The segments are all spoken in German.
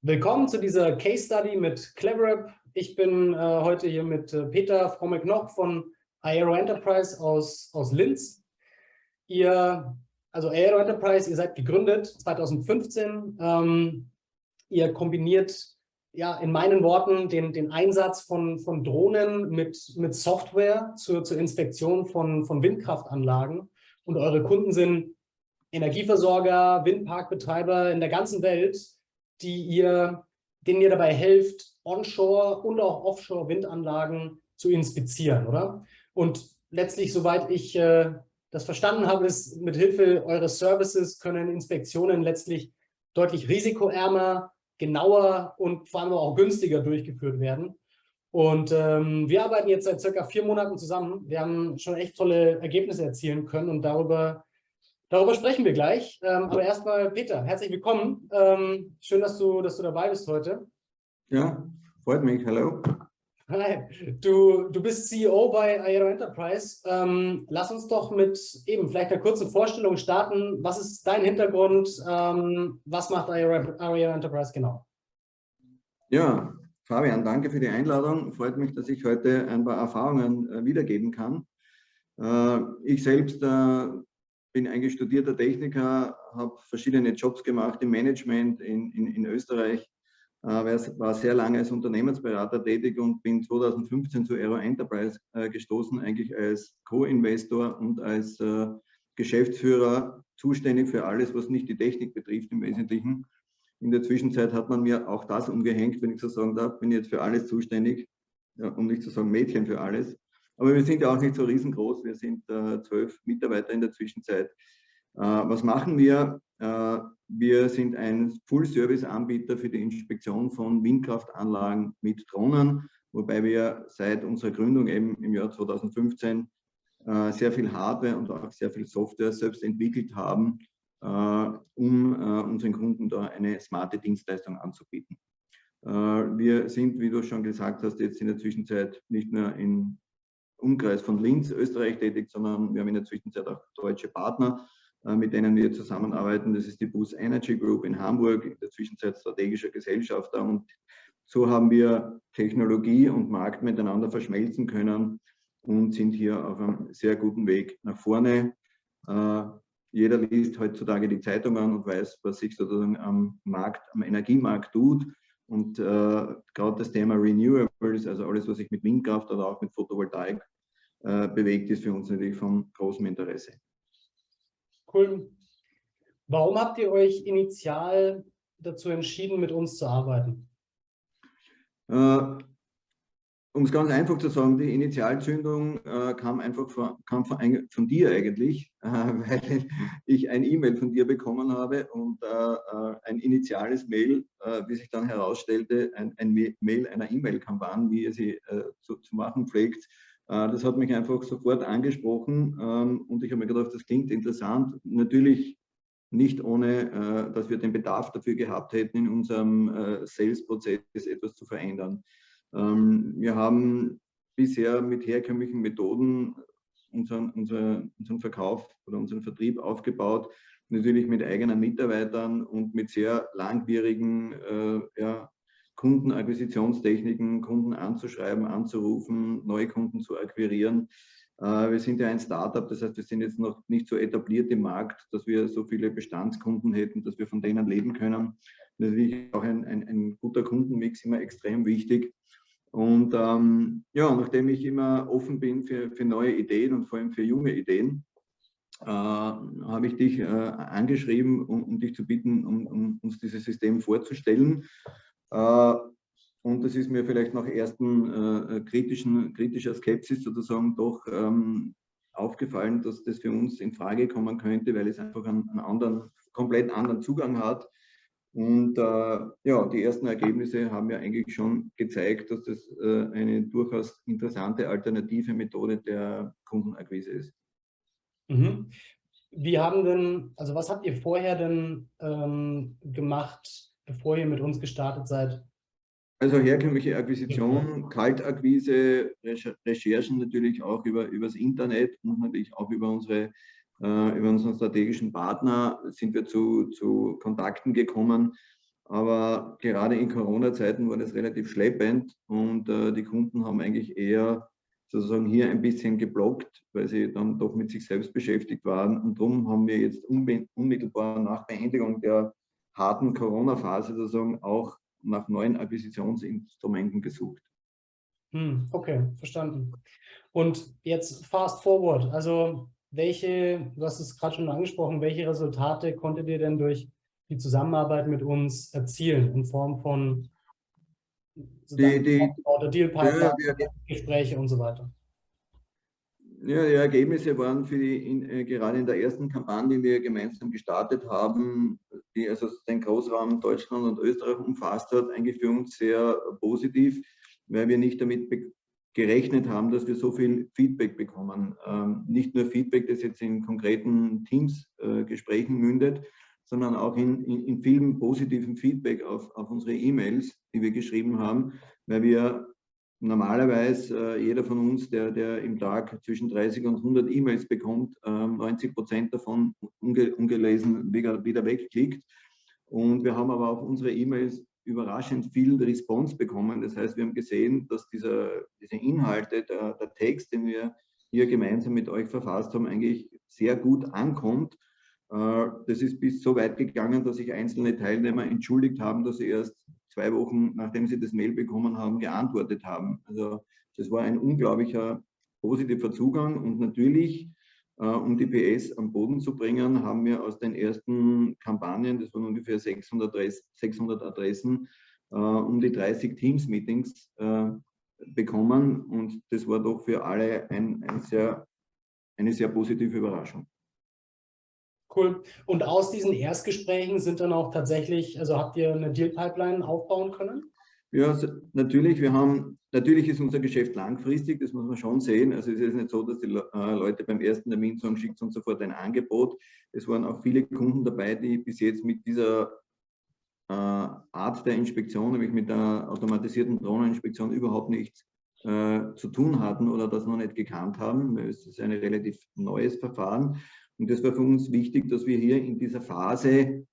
Willkommen zu dieser Case Study mit Cleverup. Ich bin heute hier mit Peter Frommig-Noch von Aero Enterprise aus Linz. Also Aero Enterprise, ihr seid gegründet 2015. Ihr kombiniert, ja, in meinen Worten, den Einsatz von Drohnen mit Software zur Inspektion von Windkraftanlagen. Und eure Kunden sind Energieversorger, Windparkbetreiber in der ganzen Welt, denen ihr dabei helft, Onshore- und auch Offshore-Windanlagen zu inspizieren, oder? Und letztlich, soweit ich das verstanden habe, ist, mit Hilfe eures Services können Inspektionen letztlich deutlich risikoärmer, genauer und vor allem auch günstiger durchgeführt werden. Und wir arbeiten jetzt seit circa 4 Monaten zusammen. Wir haben schon echt tolle Ergebnisse erzielen können und darüber sprechen wir gleich. Aber erstmal, Peter, herzlich willkommen. Schön, dass du dabei bist heute. Ja, freut mich. Hallo. Hi. Du bist CEO bei Aero Enterprise. Lass uns doch mit eben vielleicht einer kurzen Vorstellung starten. Was ist dein Hintergrund? Was macht Aero Enterprise genau? Ja, Fabian, danke für die Einladung. Freut mich, dass ich heute ein paar Erfahrungen wiedergeben kann. Ich selbst bin eigentlich studierter Techniker, habe verschiedene Jobs gemacht im Management in Österreich, war sehr lange als Unternehmensberater tätig und bin 2015 zu Aero Enterprise gestoßen, eigentlich als Co-Investor und als Geschäftsführer zuständig für alles, was nicht die Technik betrifft im Wesentlichen. In der Zwischenzeit hat man mir auch das umgehängt, wenn ich so sagen darf, bin jetzt für alles zuständig, ja, um nicht zu sagen Mädchen für alles. Aber wir sind ja auch nicht so riesengroß, wir sind 12 Mitarbeiter in der Zwischenzeit. Was machen wir? Wir sind ein Full-Service-Anbieter für die Inspektion von Windkraftanlagen mit Drohnen, wobei wir seit unserer Gründung eben im Jahr 2015 sehr viel Hardware und auch sehr viel Software selbst entwickelt haben, um unseren Kunden da eine smarte Dienstleistung anzubieten. Wir sind, wie du schon gesagt hast, jetzt in der Zwischenzeit nicht nur im Umkreis von Linz, Österreich tätig, sondern wir haben in der Zwischenzeit auch deutsche Partner, mit denen wir zusammenarbeiten. Das ist die Bus Energy Group in Hamburg, in der Zwischenzeit strategischer Gesellschafter. Und so haben wir Technologie und Markt miteinander verschmelzen können und sind hier auf einem sehr guten Weg nach vorne. Jeder liest heutzutage die Zeitungen und weiß, was sich sozusagen am Energiemarkt tut. Und gerade das Thema Renewables, also alles, was sich mit Windkraft oder auch mit Photovoltaik bewegt, ist für uns natürlich von großem Interesse. Cool. Warum habt ihr euch initial dazu entschieden, mit uns zu arbeiten? Um es ganz einfach zu sagen, die Initialzündung kam von dir eigentlich, weil ich ein E-Mail von dir bekommen habe und ein initiales Mail, wie sich dann herausstellte, ein Mail einer E-Mail-Kampagne, wie ihr sie zu machen pflegt. Das hat mich einfach sofort angesprochen und ich habe mir gedacht, das klingt interessant. Natürlich nicht ohne, dass wir den Bedarf dafür gehabt hätten, in unserem Sales-Prozess etwas zu verändern. Wir haben bisher mit herkömmlichen Methoden unseren Verkauf oder unseren Vertrieb aufgebaut, natürlich mit eigenen Mitarbeitern und mit sehr langwierigen Kundenakquisitionstechniken, Kunden anzuschreiben, anzurufen, neue Kunden zu akquirieren. Wir sind ja ein Startup, das heißt, wir sind jetzt noch nicht so etabliert im Markt, dass wir so viele Bestandskunden hätten, dass wir von denen leben können. Natürlich auch ein guter Kundenmix immer extrem wichtig. Und ja, nachdem ich immer offen bin für neue Ideen und vor allem für junge Ideen, habe ich dich angeschrieben, um dich zu bitten, um uns dieses System vorzustellen. Und das ist mir vielleicht nach ersten kritischer Skepsis sozusagen doch aufgefallen, dass das für uns in Frage kommen könnte, weil es einfach einen komplett anderen Zugang hat. Und ja, die ersten Ergebnisse haben ja eigentlich schon gezeigt, dass das eine durchaus interessante alternative Methode der Kundenakquise ist. Mhm. Was habt ihr vorher denn gemacht, bevor ihr mit uns gestartet seid? Also herkömmliche Akquisition, Kaltakquise, Recherchen natürlich auch übers Internet und natürlich auch über unseren strategischen Partner sind wir zu Kontakten gekommen. Aber gerade in Corona-Zeiten war das relativ schleppend und die Kunden haben eigentlich eher sozusagen hier ein bisschen geblockt, weil sie dann doch mit sich selbst beschäftigt waren. Und darum haben wir jetzt unmittelbar nach Beendigung der harten Corona-Phase sozusagen auch nach neuen Akquisitionsinstrumenten gesucht. Okay, verstanden. Und jetzt fast forward, also du hast es gerade schon angesprochen, welche Resultate konntet ihr denn durch die Zusammenarbeit mit uns erzielen in Form von sozusagen Aufbau der Deal Pipeline, Gespräche und so weiter? Ja, die Ergebnisse waren für gerade in der ersten Kampagne, die wir gemeinsam gestartet haben, die also den Großraum Deutschland und Österreich umfasst hat, eigentlich für uns sehr positiv, weil wir nicht damit gerechnet haben, dass wir so viel Feedback bekommen. Nicht nur Feedback, das jetzt in konkreten Teams-Gesprächen mündet, sondern auch in vielen positiven Feedback auf unsere E-Mails, die wir geschrieben haben, weil wir normalerweise jeder von uns, der im Tag zwischen 30 und 100 E-Mails bekommt, 90% davon ungelesen wieder wegklickt. Und wir haben aber auf unsere E-Mails überraschend viel Response bekommen. Das heißt, wir haben gesehen, dass diese Inhalte, der Text, den wir hier gemeinsam mit euch verfasst haben, eigentlich sehr gut ankommt. Das ist bis so weit gegangen, dass sich einzelne Teilnehmer entschuldigt haben, dass sie erst 2 Wochen, nachdem sie das Mail bekommen haben, geantwortet haben. Also das war ein unglaublicher positiver Zugang. Und natürlich, um die PS am Boden zu bringen, haben wir aus den ersten Kampagnen, das waren ungefähr 600 Adressen, um die 30 Teams-Meetings bekommen. Und das war doch für alle eine sehr positive Überraschung. Cool. Und aus diesen Erstgesprächen sind dann auch tatsächlich, also habt ihr eine Deal-Pipeline aufbauen können? Ja, natürlich. Natürlich ist unser Geschäft langfristig, das muss man schon sehen. Also es ist nicht so, dass die Leute beim ersten Termin sagen, schickt uns sofort ein Angebot. Es waren auch viele Kunden dabei, die bis jetzt mit dieser Art der Inspektion, nämlich mit der automatisierten Drohneninspektion, überhaupt nichts zu tun hatten oder das noch nicht gekannt haben. Es ist ein relativ neues Verfahren. Und das war für uns wichtig, dass wir hier in dieser Phase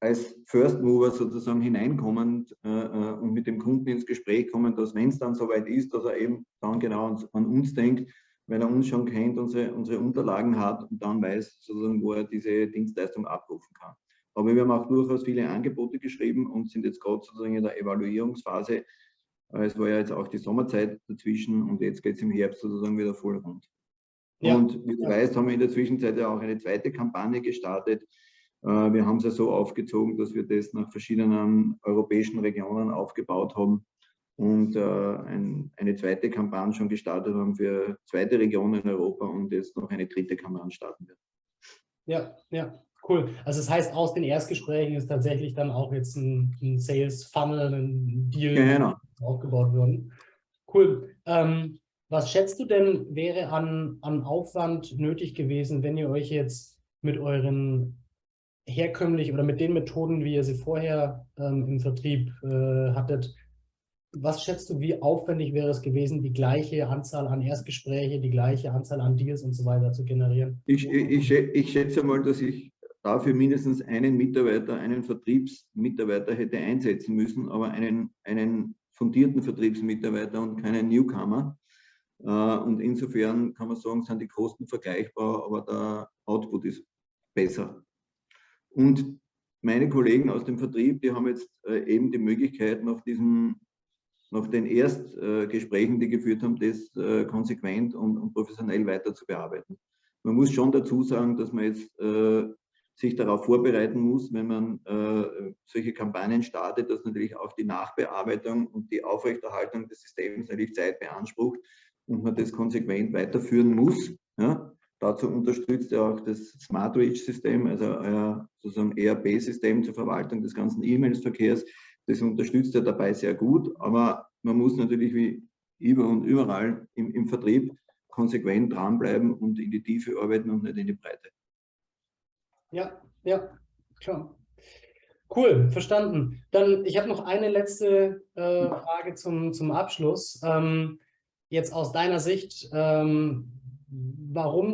als First Mover sozusagen hineinkommen und mit dem Kunden ins Gespräch kommen, dass wenn es dann soweit ist, dass er eben dann genau an uns denkt, weil er uns schon kennt, unsere Unterlagen hat und dann weiß sozusagen, wo er diese Dienstleistung abrufen kann. Aber wir haben auch durchaus viele Angebote geschrieben und sind jetzt gerade sozusagen in der Evaluierungsphase. Es war ja jetzt auch die Sommerzeit dazwischen und jetzt geht es im Herbst sozusagen wieder voll rund. Ja. Und wie du weißt, haben wir in der Zwischenzeit ja auch eine zweite Kampagne gestartet. Wir haben es ja so aufgezogen, dass wir das nach verschiedenen europäischen Regionen aufgebaut haben und eine zweite Kampagne schon gestartet haben für zweite Regionen in Europa und jetzt noch eine dritte Kampagne starten wird. Ja, ja, cool. Also das heißt, aus den Erstgesprächen ist tatsächlich dann auch jetzt ein Sales Funnel, ein Deal aufgebaut worden. Cool. Was schätzt du denn, wäre an Aufwand nötig gewesen, wenn ihr euch jetzt mit euren herkömmlich oder mit den Methoden, wie ihr sie vorher im Vertrieb hattet, was schätzt du, wie aufwendig wäre es gewesen, die gleiche Anzahl an Erstgespräche, die gleiche Anzahl an Deals und so weiter zu generieren? Ich schätze mal, dass ich dafür mindestens einen Mitarbeiter, einen Vertriebsmitarbeiter hätte einsetzen müssen, aber einen fundierten Vertriebsmitarbeiter und keinen Newcomer. Und insofern kann man sagen, sind die Kosten vergleichbar, aber der Output ist besser. Und meine Kollegen aus dem Vertrieb, die haben jetzt eben die Möglichkeit, nach den Erstgesprächen, die geführt haben, das konsequent und professionell weiter zu bearbeiten. Man muss schon dazu sagen, dass man jetzt sich darauf vorbereiten muss, wenn man solche Kampagnen startet, dass natürlich auch die Nachbearbeitung und die Aufrechterhaltung des Systems natürlich Zeit beansprucht und man das konsequent weiterführen muss. Ja? Dazu unterstützt ja auch das Smart Reach-System, also sozusagen ERP-System zur Verwaltung des ganzen E-Mails-Verkehrs. Das unterstützt er dabei sehr gut, aber man muss natürlich wie überall im Vertrieb konsequent dranbleiben und in die Tiefe arbeiten und nicht in die Breite. Ja, klar. Cool, verstanden. Dann, ich habe noch eine letzte Frage zum Abschluss. Jetzt aus deiner Sicht, warum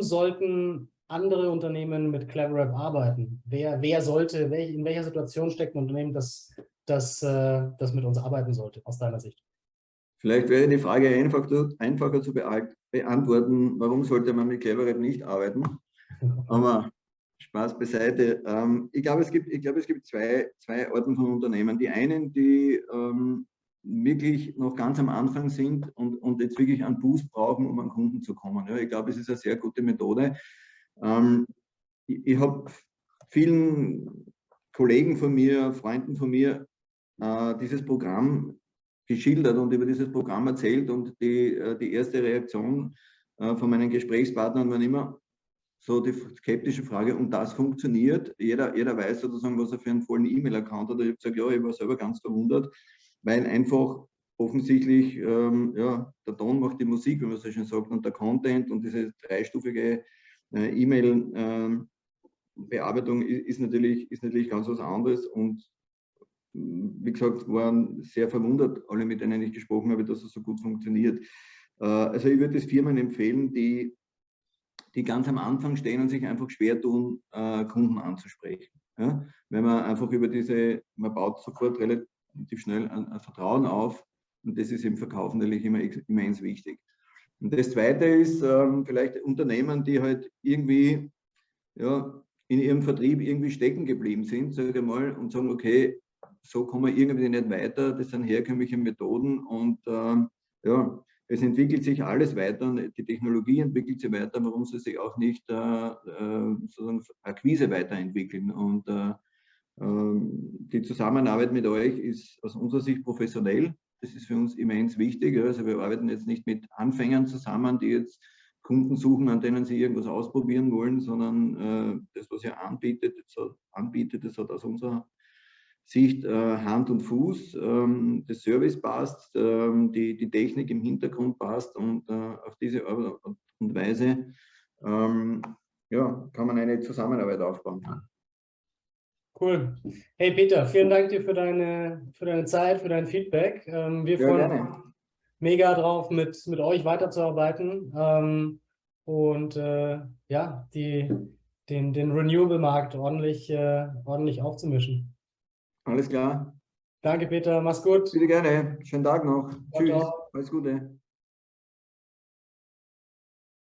sollten andere Unternehmen mit CleverUp arbeiten? In welcher Situation steckt ein Unternehmen, das das mit uns arbeiten sollte, aus deiner Sicht? Vielleicht wäre die Frage einfacher zu beantworten, warum sollte man mit Cleverrap nicht arbeiten? Aber Spaß beiseite. Ich glaube, es gibt zwei Arten von Unternehmen. Die einen, die wirklich noch ganz am Anfang sind und jetzt wirklich einen Boost brauchen, um an Kunden zu kommen. Ja, ich glaube, es ist eine sehr gute Methode. Ich habe vielen Kollegen von mir, Freunden von mir, dieses Programm geschildert und über dieses Programm erzählt, und die erste Reaktion von meinen Gesprächspartnern war immer so die skeptische Frage: Und das funktioniert? Jeder weiß sozusagen, was er für einen vollen E-Mail-Account hat. Ich habe gesagt, ja, ich war selber ganz verwundert, weil einfach offensichtlich ja, der Ton macht die Musik, wie man so schön sagt, und der Content und diese dreistufige E-Mail-Bearbeitung ist natürlich ganz was anderes. Und wie gesagt, waren sehr verwundert, alle, mit denen ich gesprochen habe, dass es so gut funktioniert. Also ich würde es Firmen empfehlen, die ganz am Anfang stehen und sich einfach schwer tun, Kunden anzusprechen. Ja? Wenn man einfach man baut sofort relativ schnell ein Vertrauen auf, und das ist im Verkauf natürlich immens wichtig. Und das Zweite ist vielleicht Unternehmen, die halt irgendwie ja, in ihrem Vertrieb irgendwie stecken geblieben sind, sage ich mal, und sagen, okay, so kommen wir irgendwie nicht weiter, das sind herkömmliche Methoden, und ja, es entwickelt sich alles weiter, die Technologie entwickelt sich weiter, warum soll sich auch nicht sozusagen Akquise weiterentwickeln? Und die Zusammenarbeit mit euch ist aus unserer Sicht professionell. Das ist für uns immens wichtig. Also wir arbeiten jetzt nicht mit Anfängern zusammen, die jetzt Kunden suchen, an denen sie irgendwas ausprobieren wollen, sondern das, was ihr anbietet, das hat aus unserer Sicht Hand und Fuß, der Service passt, die Technik im Hintergrund passt, und auf diese Art und Weise ja, kann man eine Zusammenarbeit aufbauen. Cool. Hey Peter, vielen Dank dir für deine Zeit, für dein Feedback. Wir freuen uns mega drauf, mit euch weiterzuarbeiten und ja, den Renewable-Markt ordentlich aufzumischen. Alles klar. Danke, Peter. Mach's gut. Bitte gerne. Schönen Tag noch. Ciao, Tschüss. ciao. Alles Gute.